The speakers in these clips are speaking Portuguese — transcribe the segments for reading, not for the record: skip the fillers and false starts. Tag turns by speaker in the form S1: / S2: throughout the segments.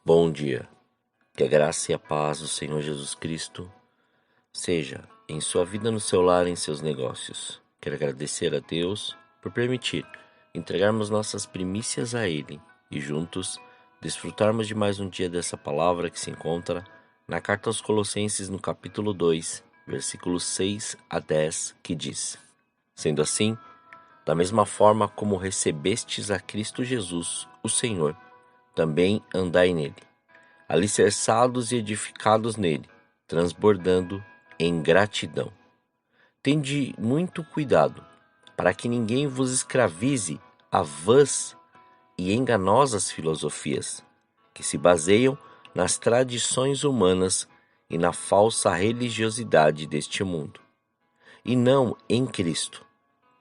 S1: Bom dia, que a graça e a paz do Senhor Jesus Cristo seja em sua vida, no seu lar, em seus negócios. Quero agradecer a Deus por permitir entregarmos nossas primícias a Ele e juntos desfrutarmos de mais um dia dessa palavra que se encontra na carta aos Colossenses, no capítulo 2, versículos 6 a 10, que diz: Sendo assim, da mesma forma como recebestes a Cristo Jesus, o Senhor, também andai nele, alicerçados e edificados nele, transbordando em gratidão. Tende muito cuidado, para que ninguém vos escravize a vãs e enganosas filosofias, que se baseiam nas tradições humanas e na falsa religiosidade deste mundo, e não em Cristo,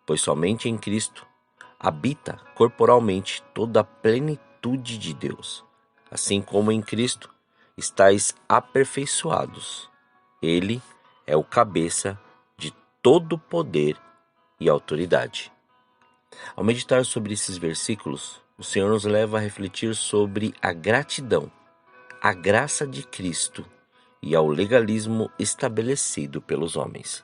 S1: pois somente em Cristo habita corporalmente toda a plenitude de Deus. Assim como em Cristo estáis aperfeiçoados. Ele é o cabeça de todo poder e autoridade. Ao meditar sobre esses versículos, o Senhor nos leva a refletir sobre a gratidão, a graça de Cristo e ao legalismo estabelecido pelos homens.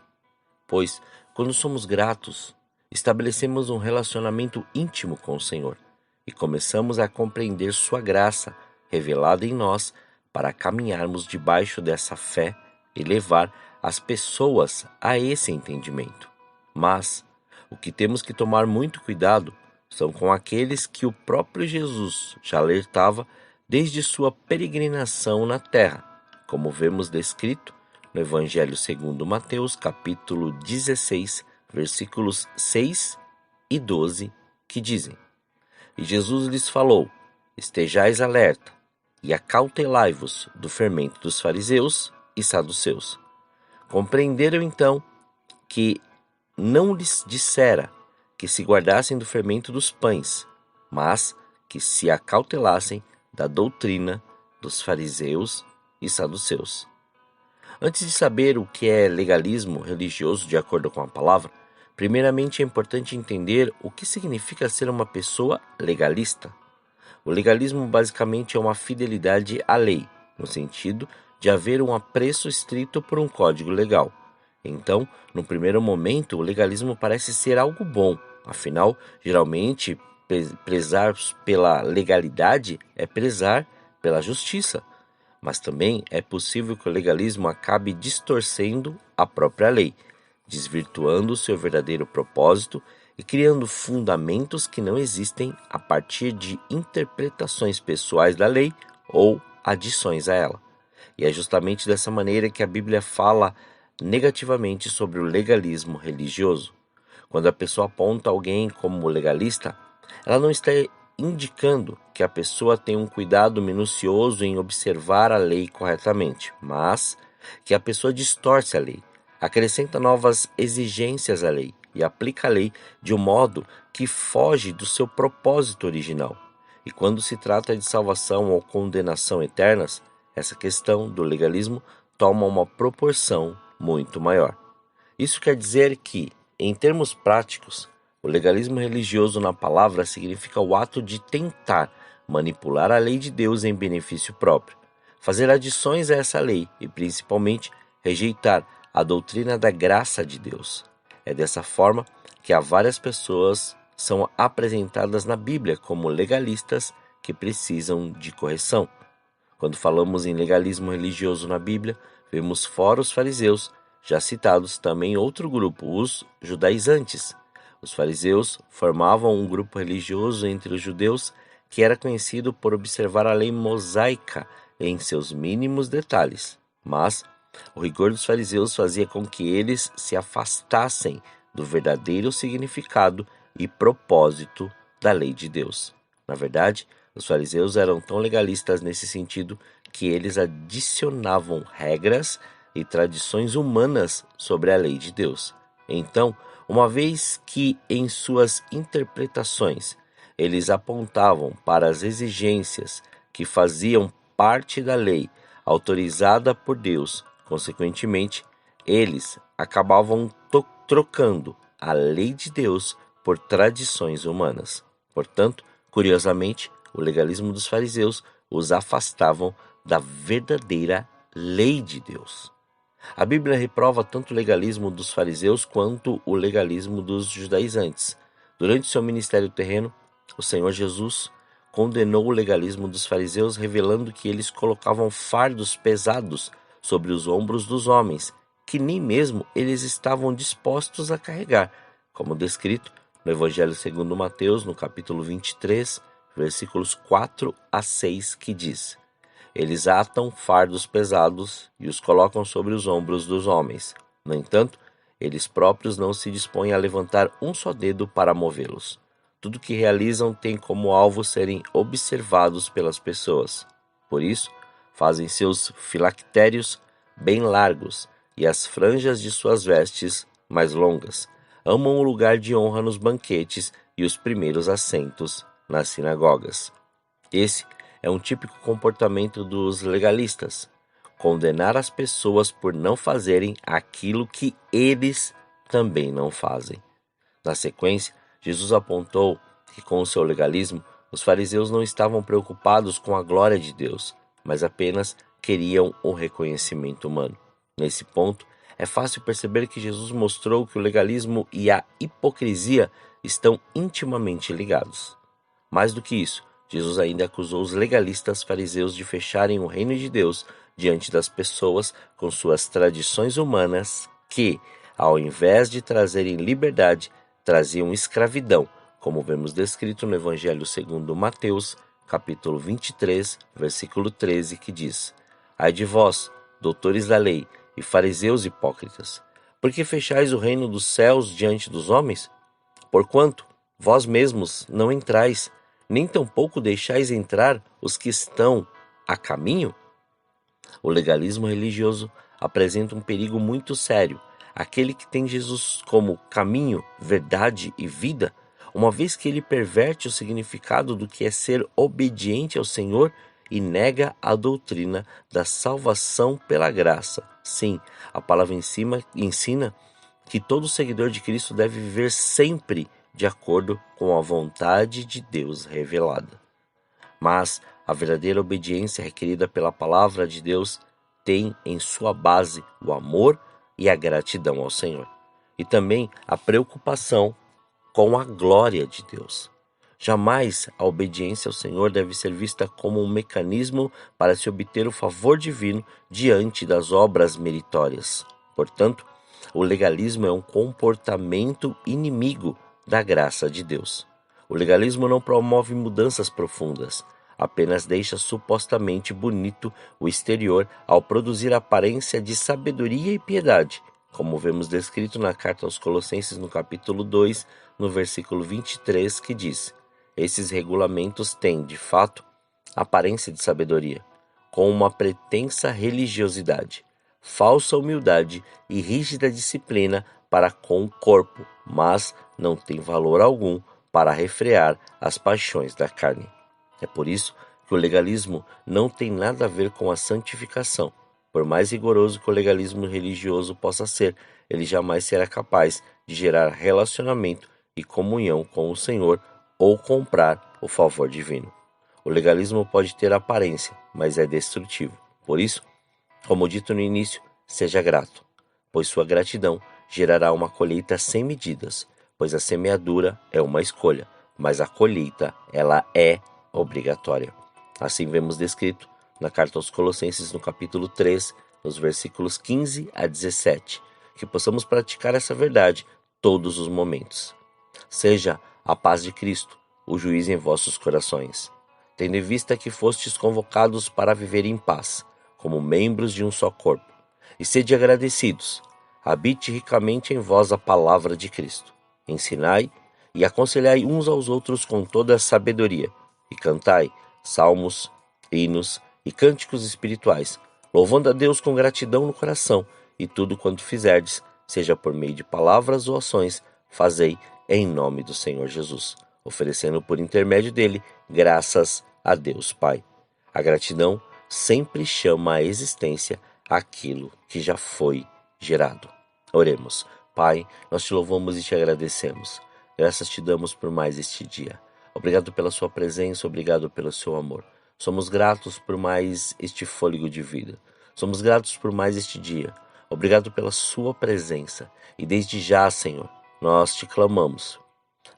S1: Pois, quando somos gratos, estabelecemos um relacionamento íntimo com o Senhor e começamos a compreender sua graça revelada em nós para caminharmos debaixo dessa fé e levar as pessoas a esse entendimento. Mas o que temos que tomar muito cuidado são com aqueles que o próprio Jesus já alertava desde sua peregrinação na terra, como vemos descrito no Evangelho segundo Mateus, capítulo 16, versículos 6 e 12, que dizem: E Jesus lhes falou: Estejais alerta e acautelai-vos do fermento dos fariseus e saduceus. Compreenderam então que não lhes dissera que se guardassem do fermento dos pães, mas que se acautelassem da doutrina dos fariseus e saduceus. Antes de saber o que é legalismo religioso de acordo com a palavra, primeiramente é importante entender o que significa ser uma pessoa legalista. O legalismo basicamente é uma fidelidade à lei, no sentido de haver um apreço estrito por um código legal. Então, no primeiro momento, o legalismo parece ser algo bom, afinal, geralmente, prezar pela legalidade é prezar pela justiça. Mas também é possível que o legalismo acabe distorcendo a própria lei, desvirtuando seu verdadeiro propósito e criando fundamentos que não existem a partir de interpretações pessoais da lei ou adições a ela. E é justamente dessa maneira que a Bíblia fala negativamente sobre o legalismo religioso. Quando a pessoa aponta alguém como legalista, ela não está indicando que a pessoa tem um cuidado minucioso em observar a lei corretamente, mas que a pessoa distorce a lei, acrescenta novas exigências à lei e aplica a lei de um modo que foge do seu propósito original. E quando se trata de salvação ou condenação eternas, essa questão do legalismo toma uma proporção muito maior. Isso quer dizer que, em termos práticos, o legalismo religioso na palavra significa o ato de tentar manipular a lei de Deus em benefício próprio, fazer adições a essa lei e, principalmente, rejeitar a doutrina da graça de Deus. É dessa forma que há várias pessoas são apresentadas na Bíblia como legalistas que precisam de correção. Quando falamos em legalismo religioso na Bíblia, vemos fora os fariseus, já citados também outro grupo, os judaizantes. Os fariseus formavam um grupo religioso entre os judeus que era conhecido por observar a lei mosaica em seus mínimos detalhes. Mas o rigor dos fariseus fazia com que eles se afastassem do verdadeiro significado e propósito da lei de Deus. Na verdade, os fariseus eram tão legalistas nesse sentido que eles adicionavam regras e tradições humanas sobre a lei de Deus. Então, uma vez que em suas interpretações eles apontavam para as exigências que faziam parte da lei autorizada por Deus, consequentemente, eles acabavam trocando a lei de Deus por tradições humanas. Portanto, curiosamente, o legalismo dos fariseus os afastavam da verdadeira lei de Deus. A Bíblia reprova tanto o legalismo dos fariseus quanto o legalismo dos judaizantes. Durante seu ministério terreno, o Senhor Jesus condenou o legalismo dos fariseus, revelando que eles colocavam fardos pesados sobre os ombros dos homens, que nem mesmo eles estavam dispostos a carregar, como descrito no Evangelho segundo Mateus, no capítulo 23, versículos 4 a 6, que diz: Eles atam fardos pesados e os colocam sobre os ombros dos homens. No entanto, eles próprios não se dispõem a levantar um só dedo para movê-los. Tudo que realizam tem como alvo serem observados pelas pessoas. Por isso, fazem seus filactérios bem largos e as franjas de suas vestes mais longas. Amam o lugar de honra nos banquetes e os primeiros assentos nas sinagogas. Esse é um típico comportamento dos legalistas: condenar as pessoas por não fazerem aquilo que eles também não fazem. Na sequência, Jesus apontou que com o seu legalismo, os fariseus não estavam preocupados com a glória de Deus, mas apenas queriam o reconhecimento humano. Nesse ponto, é fácil perceber que Jesus mostrou que o legalismo e a hipocrisia estão intimamente ligados. Mais do que isso, Jesus ainda acusou os legalistas fariseus de fecharem o reino de Deus diante das pessoas com suas tradições humanas que, ao invés de trazerem liberdade, traziam escravidão, como vemos descrito no Evangelho segundo Mateus, capítulo 23, versículo 13, que diz: Ai de vós, doutores da lei e fariseus hipócritas, por que fechais o reino dos céus diante dos homens? Porquanto vós mesmos não entrais, nem tampouco deixais entrar os que estão a caminho? O legalismo religioso apresenta um perigo muito sério. Aquele que tem Jesus como caminho, verdade e vida, uma vez que ele perverte o significado do que é ser obediente ao Senhor e nega a doutrina da salvação pela graça. Sim, a palavra ensina que todo seguidor de Cristo deve viver sempre de acordo com a vontade de Deus revelada. Mas a verdadeira obediência requerida pela palavra de Deus tem em sua base o amor e a gratidão ao Senhor, e também a preocupação com a glória de Deus. Jamais a obediência ao Senhor deve ser vista como um mecanismo para se obter o favor divino diante das obras meritórias. Portanto, o legalismo é um comportamento inimigo da graça de Deus. O legalismo não promove mudanças profundas, apenas deixa supostamente bonito o exterior ao produzir aparência de sabedoria e piedade, como vemos descrito na carta aos Colossenses no capítulo 2, no versículo 23, que diz: Esses regulamentos têm, de fato, aparência de sabedoria, com uma pretensa religiosidade, falsa humildade e rígida disciplina para com o corpo, mas não tem valor algum para refrear as paixões da carne. É por isso que o legalismo não tem nada a ver com a santificação. Por mais rigoroso que o legalismo religioso possa ser, ele jamais será capaz de gerar relacionamento e comunhão com o Senhor ou comprar o favor divino. O legalismo pode ter aparência, mas é destrutivo. Por isso, como dito no início, seja grato, pois sua gratidão gerará uma colheita sem medidas, pois a semeadura é uma escolha, mas a colheita, ela é obrigatória. Assim vemos descrito na carta aos Colossenses, no capítulo 3, nos versículos 15 a 17, que possamos praticar essa verdade todos os momentos. Seja a paz de Cristo o juiz em vossos corações, tendo em vista que fostes convocados para viver em paz, como membros de um só corpo, e sede agradecidos. Habite ricamente em vós a palavra de Cristo. Ensinai e aconselhai uns aos outros com toda a sabedoria, e cantai salmos, hinos e cânticos espirituais, louvando a Deus com gratidão no coração, e tudo quanto fizerdes, seja por meio de palavras ou ações, fazei em nome do Senhor Jesus, oferecendo por intermédio dele graças a Deus Pai. A gratidão sempre chama à existência aquilo que já foi gerado. Oremos. Pai, nós te louvamos e te agradecemos. Graças te damos por mais este dia. Obrigado pela sua presença, obrigado pelo seu amor. Somos gratos por mais este fôlego de vida. Somos gratos por mais este dia. Obrigado pela sua presença. E desde já, Senhor, nós te clamamos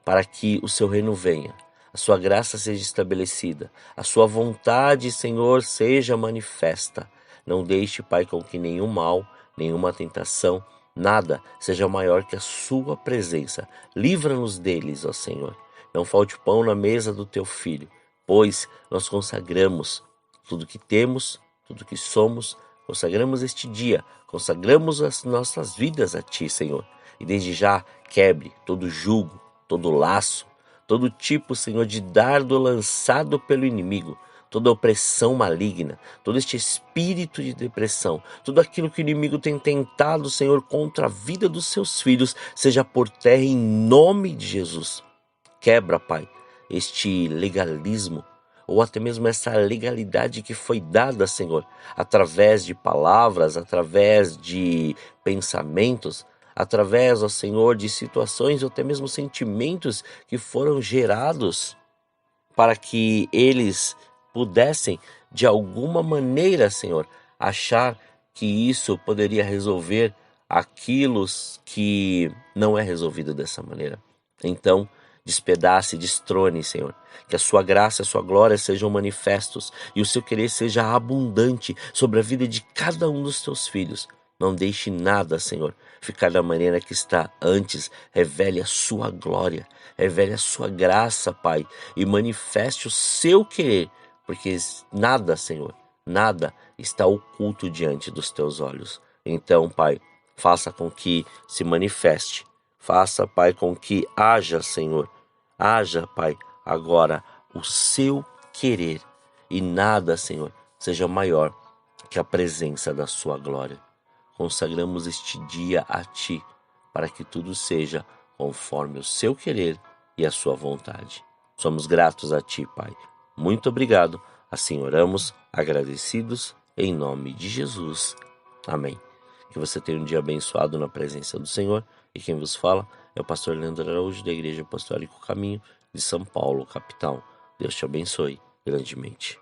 S1: para que o seu reino venha, a sua graça seja estabelecida, a sua vontade, Senhor, seja manifesta. Não deixe, Pai, com que nenhum mal, nenhuma tentação, nada seja maior que a sua presença. Livra-nos deles, ó Senhor. Não falte pão na mesa do teu filho, pois nós consagramos tudo que temos, tudo que somos, consagramos este dia, consagramos as nossas vidas a ti, Senhor. E desde já quebre todo jugo, todo laço, todo tipo, Senhor, de dardo lançado pelo inimigo, toda opressão maligna, todo este espírito de depressão, tudo aquilo que o inimigo tem tentado, Senhor, contra a vida dos seus filhos, seja por terra em nome de Jesus. Quebra, Pai, este legalismo, ou até mesmo essa legalidade que foi dada, Senhor, através de palavras, através de pensamentos, através, ó Senhor, de situações ou até mesmo sentimentos que foram gerados para que eles pudessem, de alguma maneira, Senhor, achar que isso poderia resolver aquilo que não é resolvido dessa maneira. Então, despedace, destrone, Senhor, que a sua graça e a sua glória sejam manifestos e o seu querer seja abundante sobre a vida de cada um dos teus filhos. Não deixe nada, Senhor, ficar da maneira que está. Antes, revele a sua glória, revele a sua graça, Pai, e manifeste o seu querer, porque nada, Senhor, nada está oculto diante dos teus olhos. Então, Pai, faça com que se manifeste, faça, Pai, com que haja, Senhor, haja, Pai, agora o seu querer, e nada, Senhor, seja maior que a presença da sua glória. Consagramos este dia a Ti, para que tudo seja conforme o seu querer e a sua vontade. Somos gratos a Ti, Pai. Muito obrigado. Assim oramos, agradecidos, em nome de Jesus. Amém. Que você tenha um dia abençoado na presença do Senhor. E quem vos fala é o pastor Leandro Araújo, da Igreja Apostólica Caminho de São Paulo, capital. Deus te abençoe grandemente.